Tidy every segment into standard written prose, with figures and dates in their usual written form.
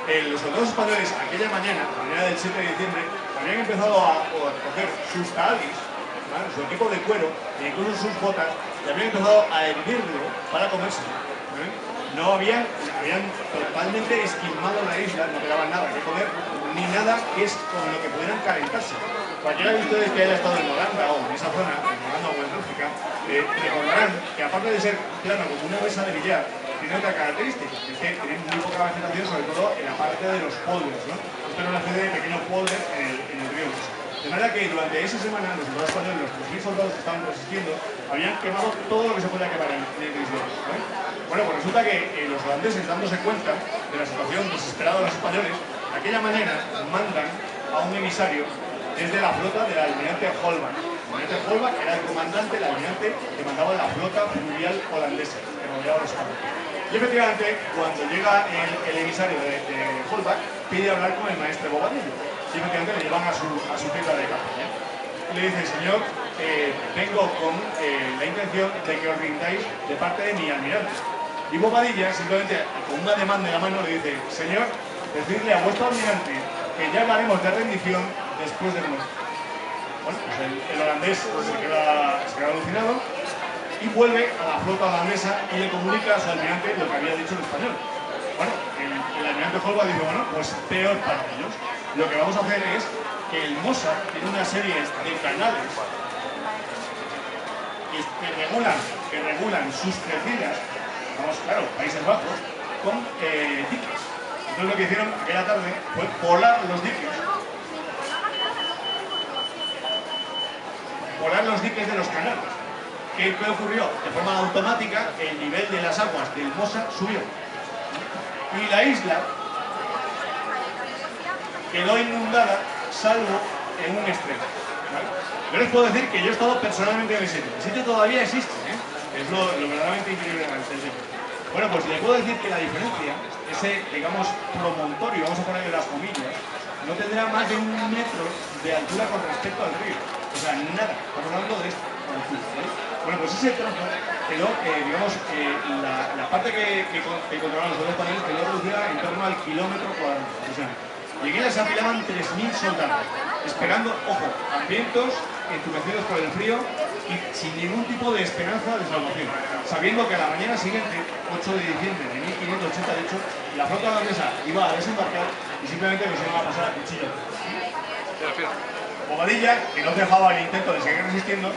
Los soldados españoles aquella mañana, la mañana del 7 de diciembre, habían empezado a coger sus talis, ¿vale?, su equipo de cuero e incluso sus botas, y habían empezado a hervirlo para comérselo, ¿vale? No habían totalmente esquilmado la isla, no quedaba nada que comer, ni nada que es con lo que pudieran calentarse. Cualquiera de ustedes que haya estado en Holanda o en esa zona, en Holanda o en Bélgica, recordarán que aparte de ser plano como una mesa de billar, tiene otra característica, que es que tiene muy poca vegetación, sobre todo en la parte de los polders, ¿no? Esto era una especie de pequeño polder en el río Mesa. De manera que durante esa semana los soldados españoles, los 3.000 soldados que estaban resistiendo, habían quemado todo lo que se podía quemar en el río, ¿vale? Bueno, pues resulta que los holandeses, dándose cuenta de la situación desesperada de los españoles, de aquella manera mandan a un emisario desde la flota del almirante Holbach. El almirante Holbach era el comandante, el almirante que mandaba la flota fluvial holandesa, que rodeaba los España. Y efectivamente, cuando llega el emisario de Holbach, pide hablar con el maestre Bobadilla. Y efectivamente le llevan a su tienda de campaña. Y le dice: señor, vengo con la intención de que os rindáis de parte de mi almirante. Y Bobadilla, simplemente con una demanda en la mano, le dice: señor, decidle a vuestro almirante que ya hablaremos de rendición después del muerto. Bueno, pues el holandés se queda alucinado y vuelve a la flota holandesa y le comunica a su almirante lo que había dicho el español. Bueno, el almirante Holbach dice: bueno, pues peor para ellos. Lo que vamos a hacer es que el Mosa tiene una serie de canales que regulan sus crecidas, vamos, claro, Países Bajos, con diques. Entonces lo que hicieron aquella tarde fue polar los diques. Polar los diques de los canales. ¿Qué ocurrió? De forma automática el nivel de las aguas del Mosa subió. Y la isla quedó inundada, salvo en un extremo, ¿vale? Yo les puedo decir que yo he estado personalmente en el sitio. El sitio todavía existe, ¿eh? Es lo verdaderamente increíble del sitio. Bueno, pues le puedo decir que la diferencia, ese, digamos, promontorio, vamos a ponerle las comillas, no tendrá más de 1 metro de altura con respecto al río. O sea, nada. Estamos hablando de esto. Bueno, pues ese trozo quedó, digamos, la parte que controlaban los soldados españoles quedó reducida en torno al kilómetro cuadrado. O sea, y en ella se apilaban 3.000 soldados, esperando, ojo, hambrientos, entumecidos por el frío y sin ningún tipo de esperanza de salvación, sabiendo que a la mañana siguiente, 8 de diciembre de 1588, la flota holandesa iba a desembarcar y simplemente los iban a pasar a cuchillo. Bobadilla, que no dejaba el intento de seguir resistiendo,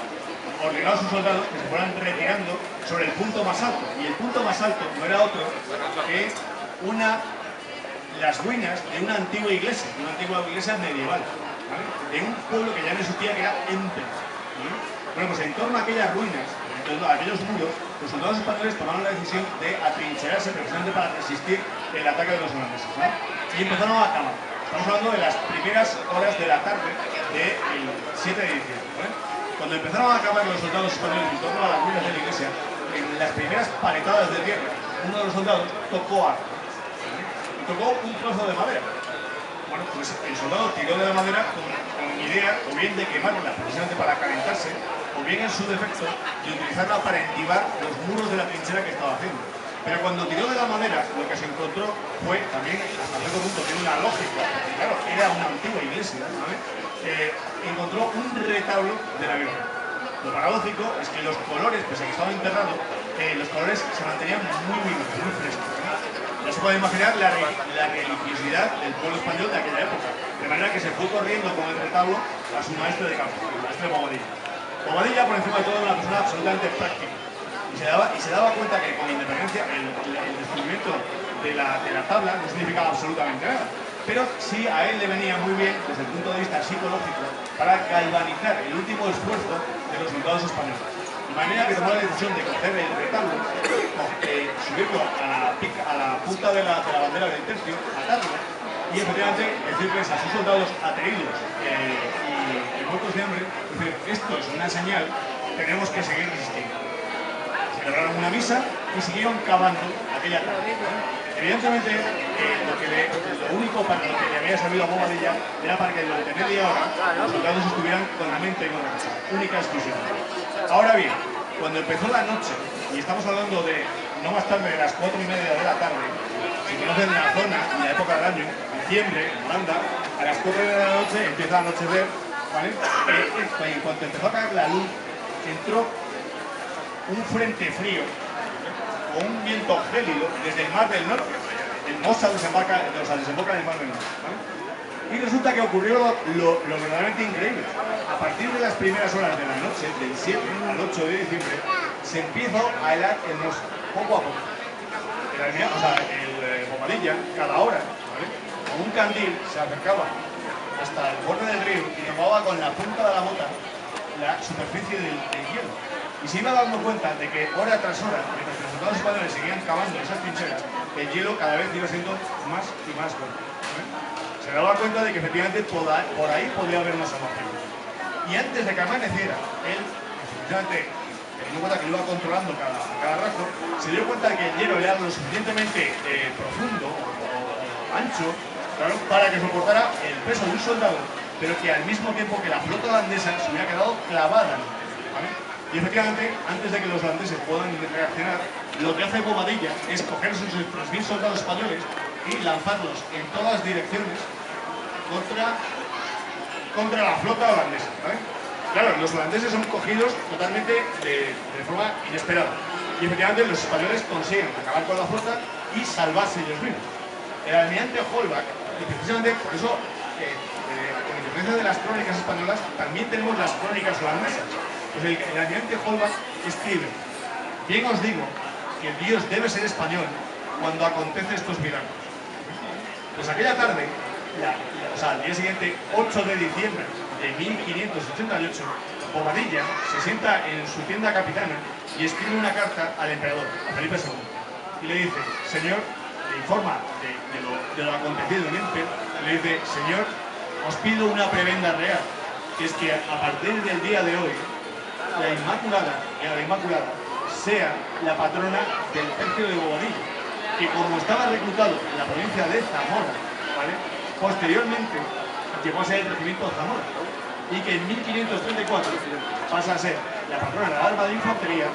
ordenó a sus soldados que se fueran retirando sobre el punto más alto, y el punto más alto no era otro que las ruinas de una antigua iglesia medieval, ¿vale?, de un pueblo que ya no existía, que era Empen, ¿vale? Bueno, pues en torno a aquellas ruinas, a aquellos muros, los soldados españoles tomaron la decisión de atrincherarse precisamente para resistir el ataque de los holandeses, ¿no? Y empezaron a acabar. Estamos hablando de las primeras horas de la tarde del 7 de diciembre, ¿vale? Cuando empezaron a acabar los soldados españoles en torno a las ruinas de la iglesia, en las primeras paletadas de tierra, uno de los soldados tocó un trozo de madera. Bueno, pues el soldado tiró de la madera con idea o bien de quemarla precisamente para calentarse, o bien en su defecto de utilizarla para entibar los muros de la trinchera que estaba haciendo. Pero cuando tiró de la madera, lo que se encontró fue, también hasta cierto punto tiene una lógica, porque claro, era una antigua iglesia, ¿vale?, encontró un retablo de la Virgen. Lo paradójico es que los colores, pese a que estaba enterrado, los colores se mantenían muy vivos, muy frescos, ¿no? Ya se puede imaginar la religiosidad del pueblo español de aquella época, de manera que se fue corriendo con el retablo a su maestro de campo, el maestro Bobadilla. Bobadilla, por encima de todo, era una persona absolutamente práctica, y se daba cuenta que con la independencia el descubrimiento de la tabla no significaba absolutamente nada, pero sí a él le venía muy bien desde el punto de vista psicológico para galvanizar el último esfuerzo de los soldados españoles. De manera que tomó la decisión de coger el retablo, subirlo a la punta de la bandera del tercio, atarlo, y efectivamente decirles a sus soldados ateridos y muertos de hambre, decir: esto es una señal, tenemos que seguir resistiendo. Celebraron una misa y siguieron cavando aquella tarde. Evidentemente, lo único para lo que le había servido a Bobadilla era para que durante media hora los soldados estuvieran con la mente en otra cosa, única y exclusivamente. Ahora bien, cuando empezó la noche, y estamos hablando de no más tarde de las 4:30 de la tarde, si conocen la zona y la época del año, diciembre, en Holanda, a las 4 de la noche empieza a anochecer, ¿vale? En cuanto empezó a caer la luz, entró un frente frío o un viento gélido desde el mar del norte. El Mosa desemboca en el mar del norte, ¿vale? Y resulta que ocurrió lo verdaderamente increíble. A partir de las primeras horas de la noche, del 7 al 8 de diciembre, se empezó a helar el Mosa, poco a poco. El Bombadilla, cada hora, ¿vale? Con un candil se acercaba hasta el borde del río y tomaba con la punta de la bota la superficie del hielo. Y se iba dando cuenta de que hora tras hora, mientras los soldados españoles seguían cavando esas trincheras, el hielo cada vez iba siendo más y más gordo, ¿vale? Se daba cuenta de que efectivamente por ahí podía haber una salvación. Y antes de que amaneciera, él, efectivamente, teniendo en cuenta que lo iba controlando cada rato, se dio cuenta de que el hielo era lo suficientemente profundo o ancho, claro, para que soportara el peso de un soldado, pero que al mismo tiempo que la flota holandesa se hubiera quedado clavada, ¿vale? Y efectivamente, antes de que los holandeses puedan reaccionar, lo que hace Bobadilla es coger sus 3.000 soldados españoles y lanzarlos en todas direcciones contra la flota holandesa, ¿vale? Claro, los holandeses son cogidos totalmente de forma inesperada. Y efectivamente los españoles consiguen acabar con la flota y salvarse ellos mismos. El almirante Holbach, y precisamente por eso, con diferencia de las crónicas españolas, también tenemos las crónicas holandesas. Pues el almirante Holbach escribe: bien os digo que Dios debe ser español cuando acontece estos milagros. Pues aquella tarde, al día siguiente, 8 de diciembre de 1588, Bobadilla se sienta en su tienda capitana y escribe una carta al emperador, a Felipe II, y le dice: señor, le informa de lo acontecido en Empel, le dice: señor, os pido una prebenda real, que es que a partir del día de hoy, la Inmaculada sea la patrona del tercio de Bobadilla, que como estaba reclutado en la provincia de Zamora, ¿vale?, posteriormente llegó a ser el regimiento Zamora, y que en 1534 pasa a ser la patrona de la arma de infantería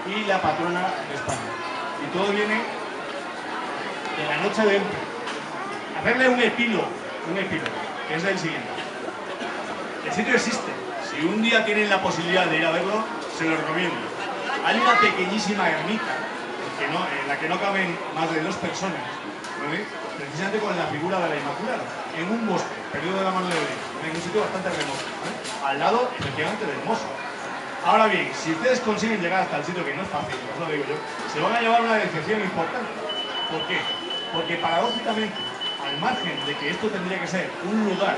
y la patrona de España. Y todo viene de la noche de Empel. Hacerle un epílogo, que es el siguiente. El sitio existe. Si un día tienen la posibilidad de ir a verlo, se lo recomiendo. Hay una pequeñísima ermita en la que no caben más de 2 personas, ¿vale?, precisamente con la figura de la Inmaculada, en un bosque, perdido de la mano de Dios, en un sitio bastante remoto, ¿vale?, al lado, efectivamente, del Mosa. Ahora bien, si ustedes consiguen llegar hasta el sitio, que no es fácil, os lo digo yo, se van a llevar una decepción importante. ¿Por qué? Porque paradójicamente, al margen de que esto tendría que ser un lugar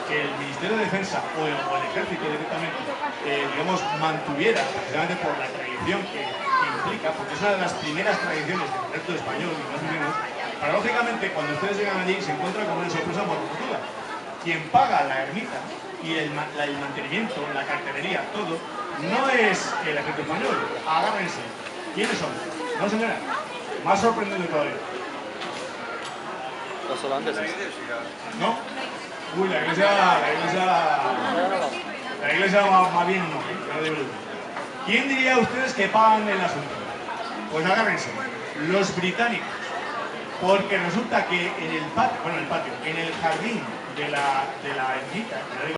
que el Ministerio de Defensa o el Ejército directamente, digamos, mantuviera, precisamente por la tradición que implica, porque es una de las primeras tradiciones del ejército español, ni más ni menos, paradójicamente, cuando ustedes llegan allí, se encuentran con una sorpresa morbosa. Quien paga la ermita y el mantenimiento, la cartelería, todo, no es el ejército español. Agárrense. ¿Quiénes son? No, señora. Más sorprendente todavía. Los holandeses. ¿No? Uy, la iglesia más bien no. ¿Quién diría a ustedes que pagan el asunto? Pues agárrense. Los británicos. Porque resulta que en el patio, en el jardín de la ermita,